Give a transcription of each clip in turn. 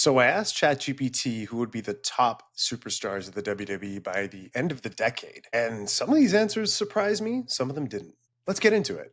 So I asked ChatGPT who would be the top superstars of the WWE by the end of the decade. And some of these answers surprised me, some of them didn't. Let's get into it.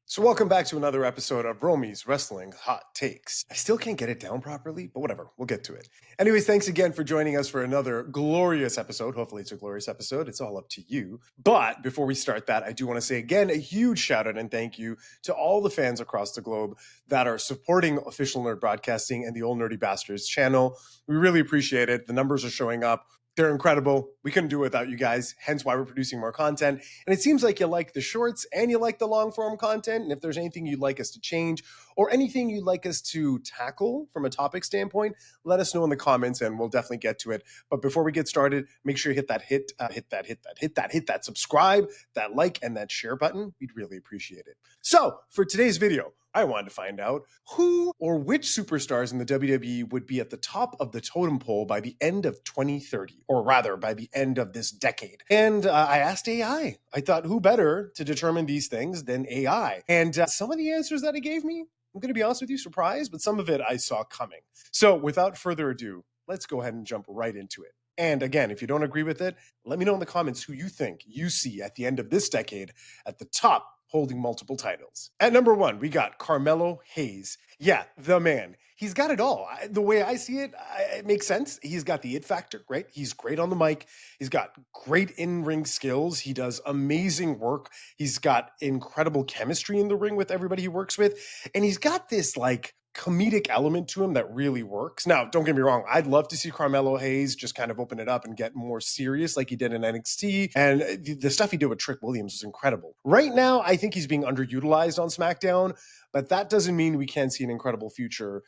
So welcome back to another episode of Romy's Wrestling Hot Takes. I still can't get it down properly, but whatever, we'll get to it. Anyways, thanks again for joining us for another glorious episode. Hopefully it's a glorious episode. It's all up to you. But before we start that, I do want to say again, a huge shout out and thank you to all the fans across the globe that are supporting Official Nerd Broadcasting and the Ol'NerdyBastards channel. We really appreciate it. The numbers are showing up. They're incredible. We couldn't do it without you guys, hence why we're producing more content. And it seems like you like the shorts and you like the long form content. And if there's anything you'd like us to change or anything you'd like us to tackle from a topic standpoint, let us know in the comments and we'll definitely get to it. But before we get started, make sure you hit that subscribe, that like, and that share button. We'd really appreciate it. So for today's video, I wanted to find out who or which superstars in the WWE would be at the top of the totem pole by the end of 2030, or rather by the end of this decade. And I asked AI. I thought, who better to determine these things than AI? And some of the answers that it gave me, I'm going to be honest with you, surprised, but some of it I saw coming. So without further ado, let's go ahead and jump right into it. And again, if you don't agree with it, let me know in the comments who you think you see at the end of this decade at the top holding multiple titles. At number one, we got Carmelo Hayes. Yeah, the man. He's got it all. The way I see it, it makes sense. He's got the it factor, right? He's great on the mic. He's got great in-ring skills. He does amazing work. He's got incredible chemistry in the ring with everybody he works with. And he's got this like comedic element to him that really works. Now, don't get me wrong. I'd love to see Carmelo Hayes just kind of open it up and get more serious like he did in NXT. And the stuff he did with Trick Williams was incredible. Right now, I think he's being underutilized on SmackDown, but that doesn't mean we can't see an incredible future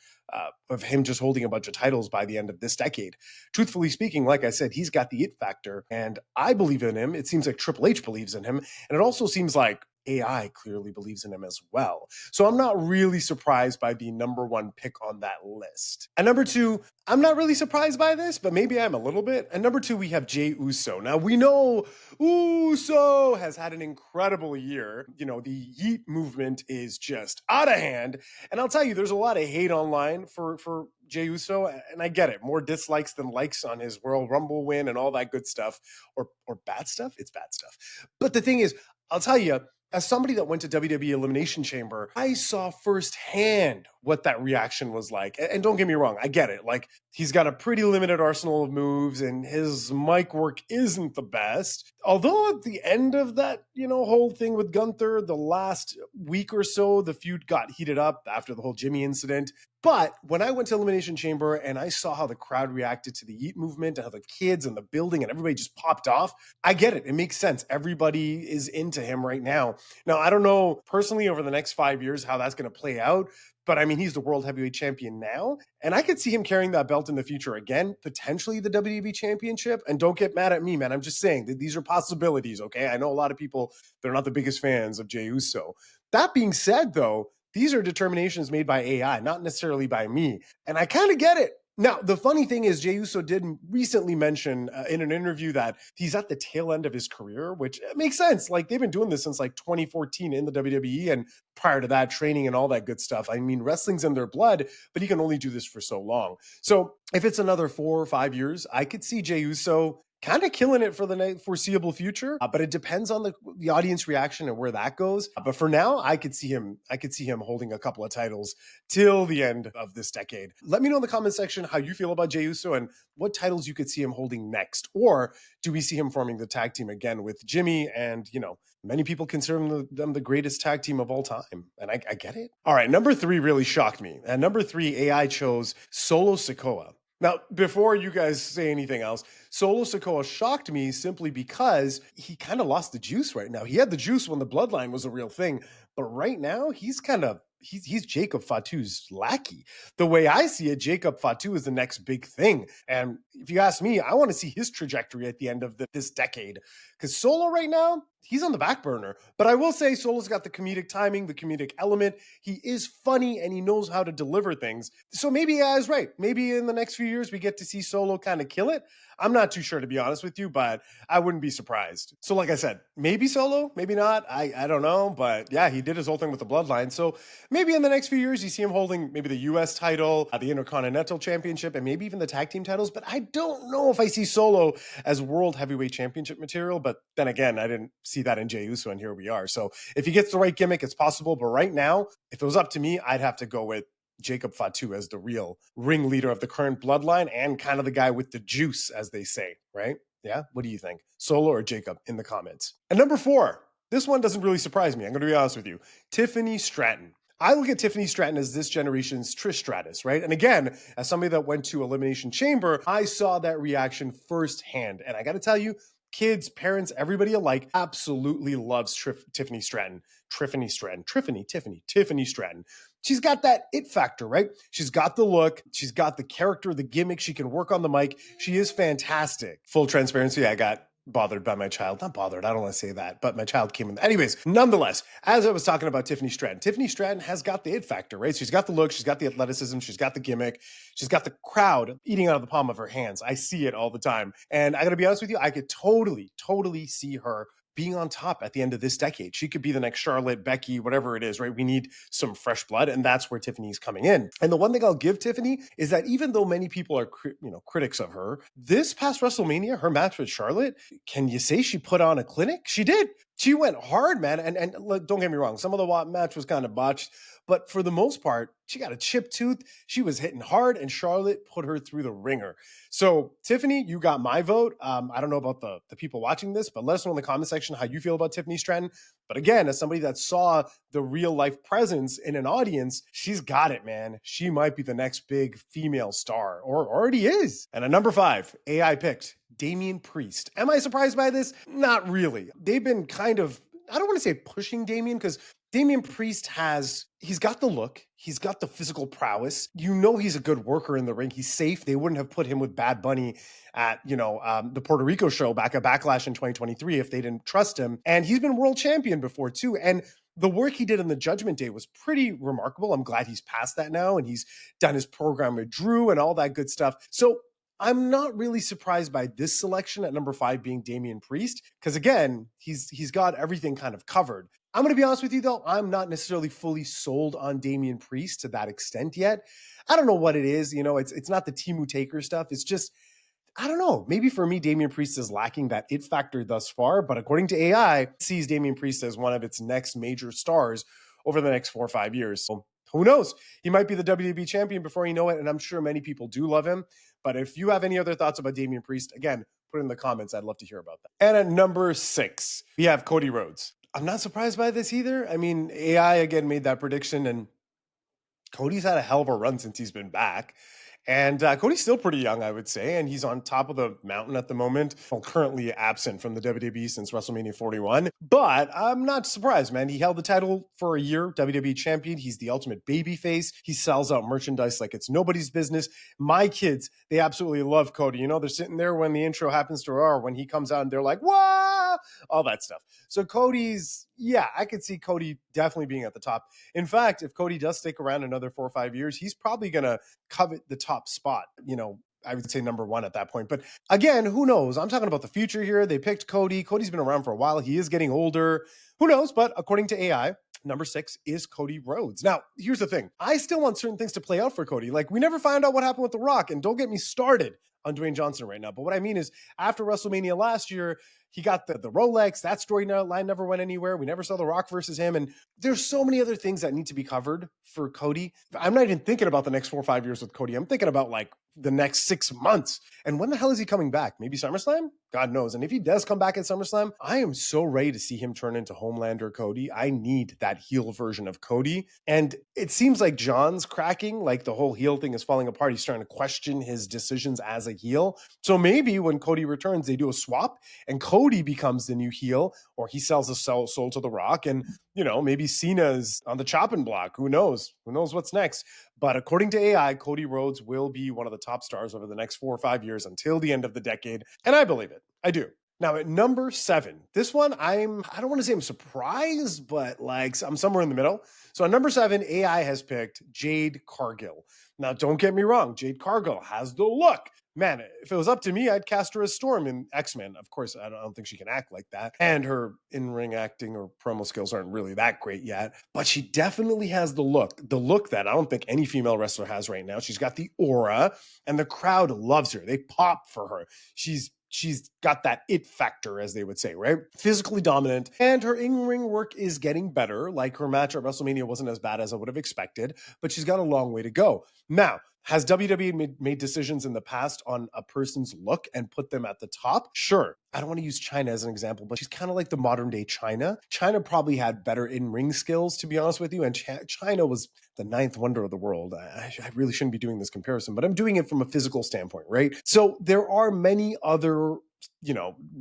of him just holding a bunch of titles by the end of this decade. Truthfully speaking, like I said, he's got the it factor, and I believe in him. It seems like Triple H believes in him, and it also seems like AI clearly believes in him as well. So I'm not really surprised by the number one pick on that list. At number two, I'm not really surprised by this, but maybe I'm a little bit. At number two, we have Jey Uso. Now, we know Uso has had an incredible year. You know, the Yeet movement is just out of hand. And I'll tell you, there's a lot of hate online for Jey Uso, and I get it. More dislikes than likes on his Royal Rumble win and all that good stuff. Or bad stuff? It's bad stuff. But the thing is, I'll tell you, as somebody that went to WWE Elimination Chamber, I saw firsthand what that reaction was like. And don't get me wrong, I get it. Like, he's got a pretty limited arsenal of moves and his mic work isn't the best. Although at the end of that, whole thing with Gunther, the last week or so, the feud got heated up after the whole Jimmy incident. But when I went to Elimination Chamber and I saw how the crowd reacted to the Yeet movement and how the kids and the building and everybody just popped off, I get it. It makes sense. Everybody is into him right now. Now, I don't know personally over the next 5 years how that's going to play out. But I mean, he's the world heavyweight champion now. And I could see him carrying that belt in the future again, potentially the WWE championship. And don't get mad at me, man. I'm just saying that these are possibilities, okay? I know a lot of people, they're not the biggest fans of Jey Uso. That being said, though, these are determinations made by AI, not necessarily by me. And I kind of get it. Now, the funny thing is, Jey Uso did recently mention in an interview that he's at the tail end of his career, which makes sense. Like, they've been doing this since like 2014 in the WWE, and prior to that, training and all that good stuff. I mean, wrestling's in their blood, but he can only do this for so long. So if it's another 4 or 5 years, I could see Jey Uso kind of killing it for the foreseeable future, but it depends on the audience reaction and where that goes. But for now, I could see him holding a couple of titles till the end of this decade. Let me know in the comment section how you feel about Jey Uso and what titles you could see him holding next. Or do we see him forming the tag team again with Jimmy? And, many people consider them the greatest tag team of all time. And I get it. All right, number three really shocked me. At number three, AI chose Solo Sikoa. Now, before you guys say anything else, Solo Sikoa shocked me simply because he kind of lost the juice right now. He had the juice when the bloodline was a real thing, but right now he's Jacob Fatu's lackey. The way I see it, Jacob Fatu is the next big thing. And if you ask me, I want to see his trajectory at the end of this decade. Because Solo right now, he's on the back burner. But I will say Solo's got the comedic timing, the comedic element. He is funny and he knows how to deliver things. So maybe AI is right. Maybe in the next few years we get to see Solo kind of kill it. I'm not too sure, to be honest with you, but I wouldn't be surprised. So like I said, maybe Solo, maybe not. I don't know. But yeah, he did his whole thing with the bloodline. So maybe in the next few years you see him holding maybe the US title, the Intercontinental Championship, and maybe even the tag team titles. But I don't know if I see Solo as World Heavyweight Championship material. But then again, I didn't see that in Jey Uso, and here we are. So if he gets the right gimmick, it's possible. But right now, if it was up to me, I'd have to go with Jacob Fatu as the real ringleader of the current bloodline and kind of the guy with the juice, as they say, right? Yeah. What do you think? Solo or Jacob in the comments? And number 4, this one doesn't really surprise me. I'm going to be honest with you. Tiffany Stratton. I look at Tiffany Stratton as this generation's Trish Stratus, right? And again, as somebody that went to Elimination Chamber, I saw that reaction firsthand. And I got to tell you, kids, parents, everybody alike absolutely loves Tiffany Stratton. Tiffany Stratton. She's got that it factor, right? She's got the look. She's got the character, the gimmick. She can work on the mic. She is fantastic. Full transparency, I got bothered by my child. Not bothered, I don't want to say that, but my child came in. Anyways, nonetheless, as I was talking about Tiffany Stratton has got the it factor, right? She's got the look, she's got the athleticism, she's got the gimmick, she's got the crowd eating out of the palm of her hands. I see it all the time. And I got to be honest with you, I could totally see her being on top at the end of this decade. She could be the next Charlotte, Becky, whatever it is, right? We need some fresh blood, and that's where Tiffany's coming in. And the one thing I'll give Tiffany is that even though many people are critics of her, this past WrestleMania, her match with Charlotte, can you say she put on a clinic? She did. She went hard, man. And don't get me wrong, some of the match was kind of botched, but for the most part, she got a chipped tooth. She was hitting hard, and Charlotte put her through the ringer. So, Tiffany, you got my vote. I don't know about the people watching this, but let us know in the comment section how you feel about Tiffany Stratton. But again, as somebody that saw the real life presence in an audience, she's got it, man. She might be the next big female star, or already is. And at number 5, AI picked Damian Priest. Am I surprised by this? Not really. They've been kind of, I don't want to say pushing Damian, because Damian Priest he's got the look, he's got the physical prowess. You know he's a good worker in the ring. He's safe. They wouldn't have put him with Bad Bunny at, the Puerto Rico show back at Backlash in 2023 if they didn't trust him. And he's been world champion before too. And the work he did in the Judgment Day was pretty remarkable. I'm glad he's past that now, and he's done his program with Drew and all that good stuff. So I'm not really surprised by this selection at number 5 being Damian Priest, because again, he's got everything kind of covered. I'm going to be honest with you though, I'm not necessarily fully sold on Damian Priest to that extent yet. I don't know what it is. It's not the Timu Taker stuff. It's just, I don't know. Maybe for me, Damian Priest is lacking that it factor thus far, but according to AI, it sees Damian Priest as one of its next major stars over the next 4 or 5 years. So who knows? He might be the WWE champion before you know it, and I'm sure many people do love him. But if you have any other thoughts about Damian Priest, again, put it in the comments. I'd love to hear about that. And at number 6, we have Cody Rhodes. I'm not surprised by this either. I mean, AI again made that prediction, and Cody's had a hell of a run since he's been back. And Cody's still pretty young, I would say, and he's on top of the mountain at the moment, currently absent from the WWE since WrestleMania 41. But I'm not surprised, man. He held the title for a year, WWE champion. He's the ultimate babyface. He sells out merchandise like it's nobody's business. My kids, they absolutely love Cody. They're sitting there when the intro happens to her, or when he comes out and they're like, "Whoa!" All that stuff. So Cody's, yeah, I could see Cody definitely being at the top. In fact, if Cody does stick around another 4 or 5 years, he's probably going to covet the top spot. I would say number 1 at that point. But again, who knows? I'm talking about the future here. They picked Cody. Cody's been around for a while. He is getting older. Who knows? But according to AI, number 6 is Cody Rhodes. Now, here's the thing. I still want certain things to play out for Cody. Like, we never found out what happened with The Rock. And don't get me started on Dwayne Johnson right now. But what I mean is, after WrestleMania last year, he got the Rolex. That storyline never went anywhere. We never saw The Rock versus him. And there's so many other things that need to be covered for Cody. I'm not even thinking about the next 4 or 5 years with Cody. I'm thinking about like the next 6 months. And when the hell is he coming back? Maybe SummerSlam? God knows. And if he does come back at SummerSlam, I am so ready to see him turn into Homelander Cody. I need that heel version of Cody. And it seems like John's cracking, like the whole heel thing is falling apart. He's starting to question his decisions as a heel. So maybe when Cody returns, they do a swap and Cody becomes the new heel, or he sells his soul to The Rock. And, maybe Cena's on the chopping block. Who knows? Who knows what's next? But according to AI, Cody Rhodes will be one of the top stars over the next 4 or 5 years until the end of the decade. And I believe it. I do. Now at number 7, this one I don't want to say I'm surprised, but like I'm somewhere in the middle. So at number 7, AI has picked Jade Cargill. Now don't get me wrong, Jade Cargill has the look. Man, if it was up to me, I'd cast her as Storm in X-Men. Of course, I don't think she can act like that. And her in-ring acting or promo skills aren't really that great yet. But she definitely has the look. The look that I don't think any female wrestler has right now. She's got the aura, and the crowd loves her. They pop for her. She's got that it factor, as they would say, right? Physically dominant, and her in-ring work is getting better. Like her match at WrestleMania wasn't as bad as I would have expected, but she's got a long way to go. Now, has WWE made decisions in the past on a person's look and put them at the top? Sure. I don't want to use China as an example, but she's kind of like the modern day China. China probably had better in-ring skills, to be honest with you, and China was the ninth wonder of the world. I really shouldn't be doing this comparison, but I'm doing it from a physical standpoint, right? So there are many other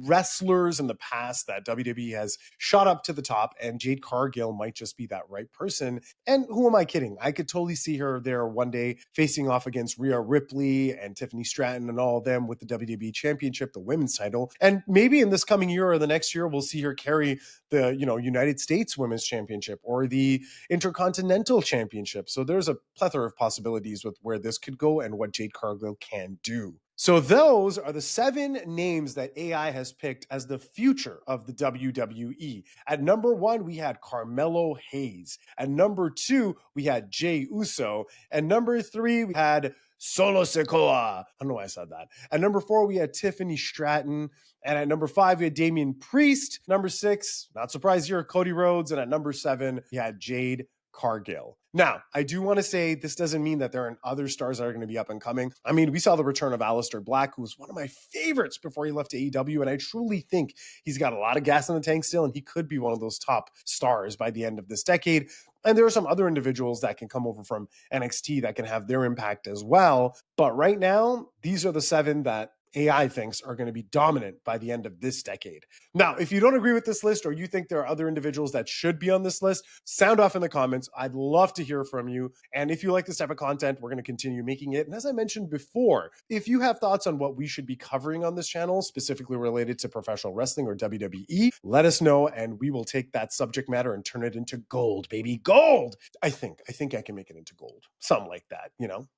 wrestlers in the past that WWE has shot up to the top, and Jade Cargill might just be that right person. And who am I kidding? I could totally see her there one day facing off against Rhea Ripley and Tiffany Stratton and all of them with the WWE Championship, the women's title. And maybe in this coming year or the next year, we'll see her carry the United States Women's Championship or the Intercontinental Championship. So there's a plethora of possibilities with where this could go and what Jade Cargill can do. So those are the 7 names that AI has picked as the future of the WWE. At number 1, we had Carmelo Hayes. At number 2, we had Jey Uso. And number 3, we had Solo Sikoa. I don't know why I said that. At number 4, we had Tiffany Stratton. And at number 5, we had Damian Priest. Number 6, not surprised here, Cody Rhodes. And at number 7, we had Jade Cargill. Now, I do want to say this doesn't mean that there aren't other stars that are going to be up and coming. I mean, we saw the return of Aleister Black, who was one of my favorites before he left AEW, and I truly think he's got a lot of gas in the tank still, and he could be one of those top stars by the end of this decade. And there are some other individuals that can come over from NXT that can have their impact as well. But right now, these are the 7 that AI thinks are going to be dominant by the end of this decade. Now, if you don't agree with this list or you think there are other individuals that should be on this list, sound off in the comments. I'd love to hear from you. And if you like this type of content, we're going to continue making it. And as I mentioned before, if you have thoughts on what we should be covering on this channel, specifically related to professional wrestling or WWE, let us know and we will take that subject matter and turn it into gold, baby. Gold! I think I can make it into gold. Something like that,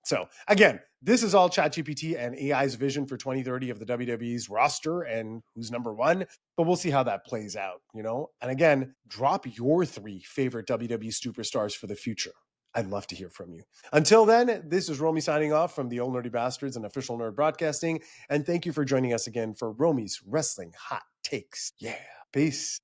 So again, this is all ChatGPT and AI's vision for 2030 of the WWE's roster and who's number 1. But we'll see how that plays out, And again, drop your 3 favorite WWE superstars for the future. I'd love to hear from you. Until then, this is Romy signing off from the Ol'NerdyBastards and Official Nerd Broadcasting. And thank you for joining us again for Romy's Wrestling Hot Takes. Yeah, peace.